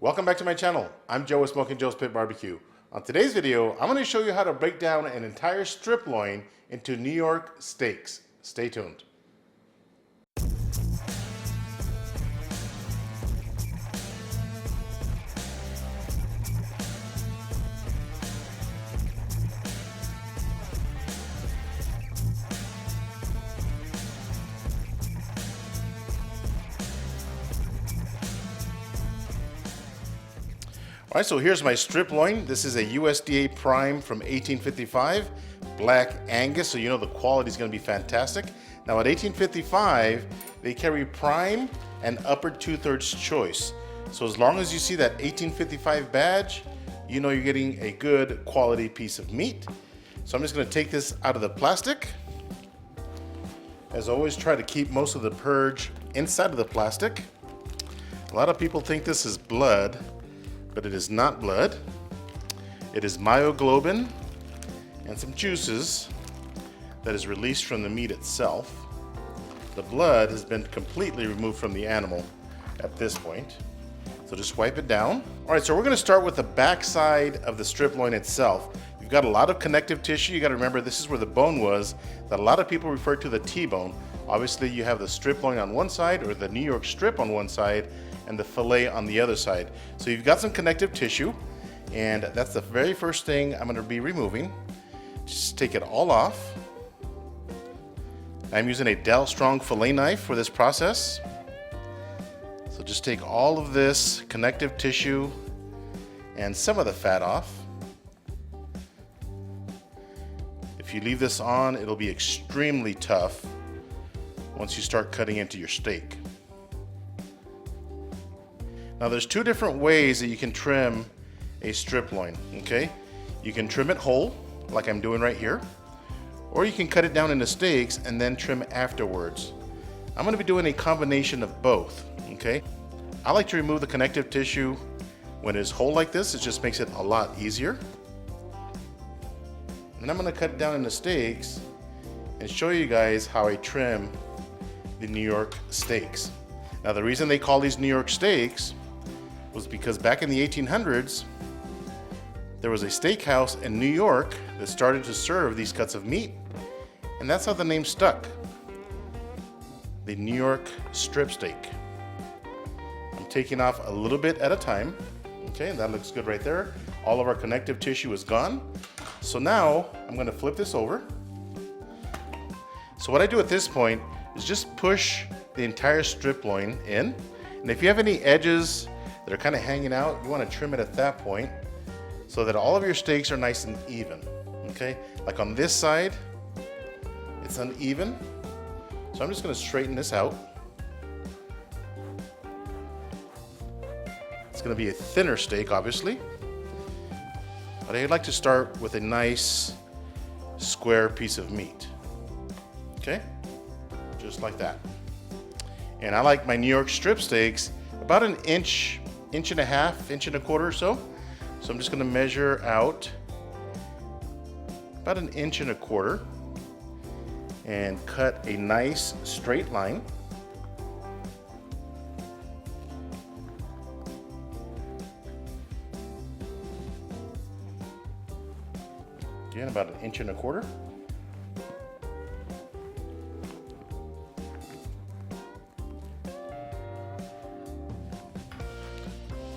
Welcome back to my channel. I'm Joe with Smokin Joe's Pit BBQ. On today's video, I'm going to show you how to break down an entire strip loin into New York steaks. Stay tuned. All right, so here's my strip loin. This is a USDA prime from 1855, black Angus, so you know the quality is going to be fantastic. Now at 1855, they carry prime and upper 2/3 choice. So as long as you see that 1855 badge, you know you're getting a good quality piece of meat. So I'm just going to take this out of the plastic. As always, try to keep most of the purge inside of the plastic. A lot of people think this is blood, but it is not blood. It is myoglobin and some juices that is released from the meat itself. The blood has been completely removed from the animal at this point. So just wipe it down. All right, so we're gonna start with the back side of the strip loin itself. You've got a lot of connective tissue. You gotta remember this is where the bone was that a lot of people refer to the T-bone. Obviously you have the strip loin on one side or the New York strip on one side and the fillet on the other side. So you've got some connective tissue, and that's the very first thing I'm gonna be removing. Just take it all off. I'm using a Dell Strong fillet knife for this process. So just take all of this connective tissue and some of the fat off. If you leave this on, it'll be extremely tough once you start cutting into your steak. Now there's two different ways that you can trim a strip loin, okay? You can trim it whole, like I'm doing right here, or you can cut it down into steaks and then trim afterwards. I'm gonna be doing a combination of both, okay? I like to remove the connective tissue when it's whole like this. It just makes it a lot easier. And I'm gonna cut it down into steaks and show you guys how I trim the New York steaks. Now the reason they call these New York steaks was because back in the 1800s, there was a steakhouse in New York that started to serve these cuts of meat, and that's how the name stuck. The New York strip steak. I'm taking off a little bit at a time. Okay, that looks good right there. All of our connective tissue is gone. So now I'm gonna flip this over. So what I do at this point is just push the entire strip loin in. And if you have any edges that are kind of hanging out, you want to trim it at that point so that all of your steaks are nice and even. Okay, like on this side, it's uneven. So I'm just going to straighten this out. It's going to be a thinner steak, obviously. But I'd like to start with a nice square piece of meat. Okay, just like that. And I like my New York strip steaks about an inch, inch and a half, inch and a quarter or so. So I'm just gonna measure out about an inch and a quarter and cut a nice straight line. Again, about an inch and a quarter.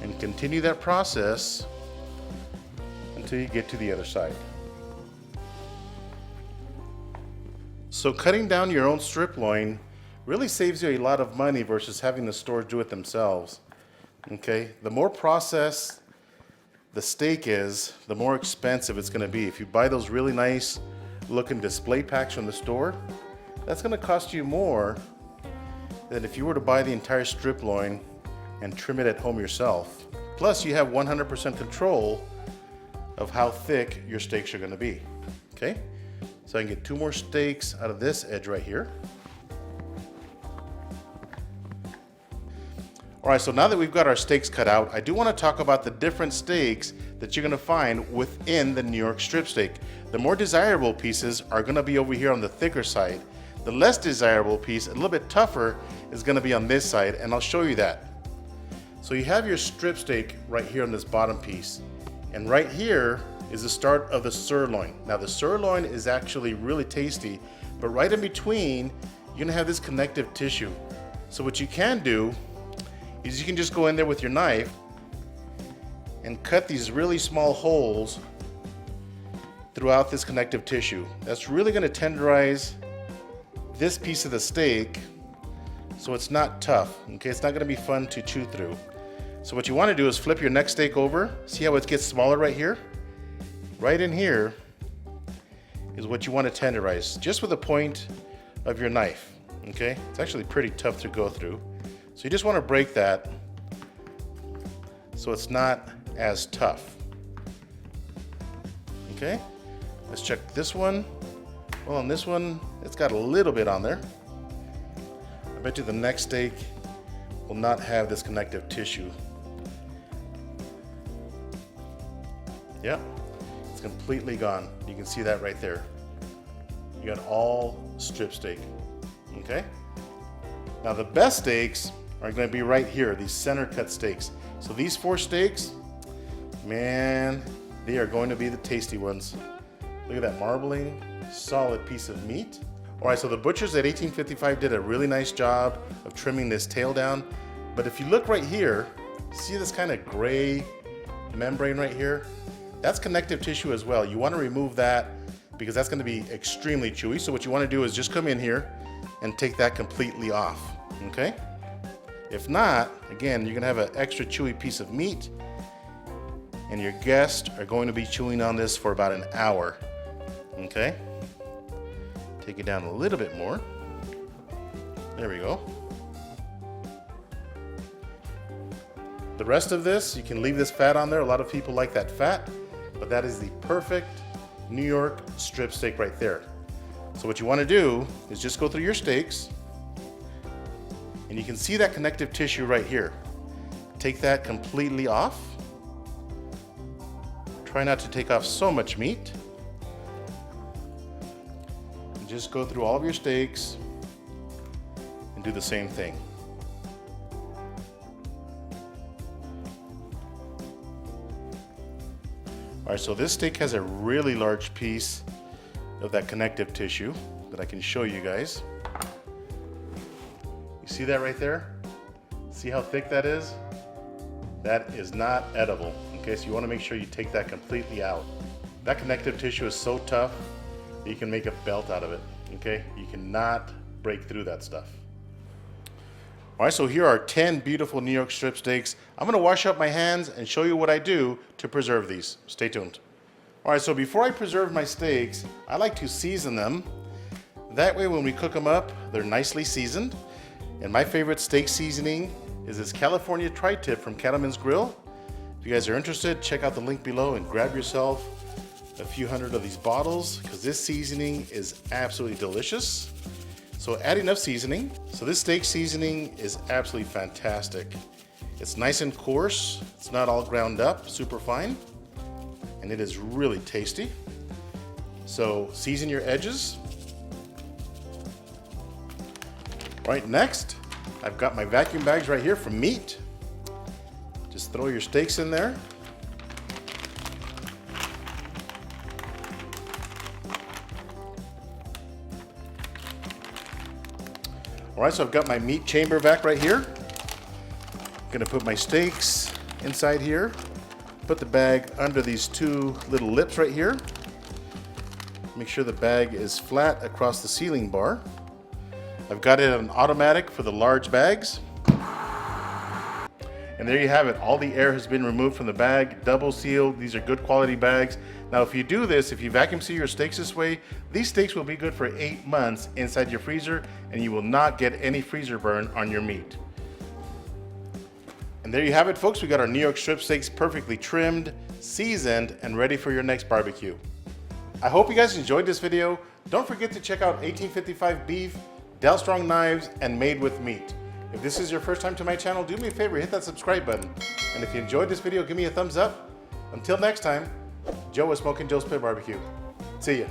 And continue that process until you get to the other side. So cutting down your own strip loin really saves you a lot of money versus having the stores do it themselves. Okay, the more processed the steak is, the more expensive it's gonna be. If you buy those really nice looking display packs from the store, that's gonna cost you more than if you were to buy the entire strip loin and trim it at home yourself. Plus you have 100% control of how thick your steaks are gonna be, okay? So I can get two more steaks out of this edge right here. All right, so now that we've got our steaks cut out, I do wanna talk about the different steaks that you're gonna find within the New York strip steak. The more desirable pieces are gonna be over here on the thicker side. The less desirable piece, a little bit tougher, is gonna be on this side, and I'll show you that. So you have your strip steak right here on this bottom piece. And right here is the start of the sirloin. Now the sirloin is actually really tasty, but right in between, you're gonna have this connective tissue. So what you can do is you can just go in there with your knife and cut these really small holes throughout this connective tissue. That's really gonna tenderize this piece of the steak so it's not tough, okay? It's not gonna be fun to chew through. So what you wanna do is flip your next steak over. See how it gets smaller right here? Right in here is what you wanna tenderize, just with the point of your knife, okay? It's actually pretty tough to go through. So you just wanna break that so it's not as tough, okay? Let's check this one. Well, on this one, it's got a little bit on there. I bet you the next steak will not have this connective tissue. Yep, it's completely gone. You can see that right there. You got all strip steak, okay? Now the best steaks are gonna be right here, these center cut steaks. So these 4 steaks, man, they are going to be the tasty ones. Look at that marbling, solid piece of meat. All right, so the butchers at 1855 did a really nice job of trimming this tail down. But if you look right here, see this kind of gray membrane right here? That's connective tissue as well. You want to remove that because that's going to be extremely chewy. So what you want to do is just come in here and take that completely off, okay? If not, again, you're going to have an extra chewy piece of meat and your guests are going to be chewing on this for about an hour, okay? Take it down a little bit more. There we go. The rest of this, you can leave this fat on there. A lot of people like that fat, but that is the perfect New York strip steak right there. So what you want to do is just go through your steaks and you can see that connective tissue right here. Take that completely off. Try not to take off so much meat. And just go through all of your steaks and do the same thing. All right, so this steak has a really large piece of that connective tissue that I can show you guys. You see that right there? See how thick that is? That is not edible, okay? So you wanna make sure you take that completely out. That connective tissue is so tough that you can make a belt out of it, okay? You cannot break through that stuff. All right, so here are 10 beautiful New York strip steaks. I'm gonna wash up my hands and show you what I do to preserve these. Stay tuned. All right, so before I preserve my steaks, I like to season them. That way when we cook them up, they're nicely seasoned. And my favorite steak seasoning is this California tri-tip from Cattleman's Grill. If you guys are interested, check out the link below and grab yourself a few hundred of these bottles because this seasoning is absolutely delicious. So add enough seasoning. So this steak seasoning is absolutely fantastic. It's nice and coarse. It's not all ground up, super fine. And it is really tasty. So season your edges. All right, next, I've got my vacuum bags right here from meat. Just throw your steaks in there. All right, so I've got my meat chamber vac right here. I'm gonna put my steaks inside here. Put the bag under these 2 little lips right here. Make sure the bag is flat across the sealing bar. I've got it on automatic for the large bags. And there you have it. All the air has been removed from the bag, double sealed. These are good quality bags. Now, if you do this, if you vacuum seal your steaks this way, these steaks will be good for 8 months inside your freezer and you will not get any freezer burn on your meat. And there you have it, folks. We got our New York strip steaks perfectly trimmed, seasoned, and ready for your next barbecue. I hope you guys enjoyed this video. Don't forget to check out 1855 Beef, Del Strong Knives, and Made with Meat. If this is your first time to my channel, do me a favor, hit that subscribe button. And if you enjoyed this video, give me a thumbs up. Until next time, Joe with Smokin Joe's Pit BBQ. See ya.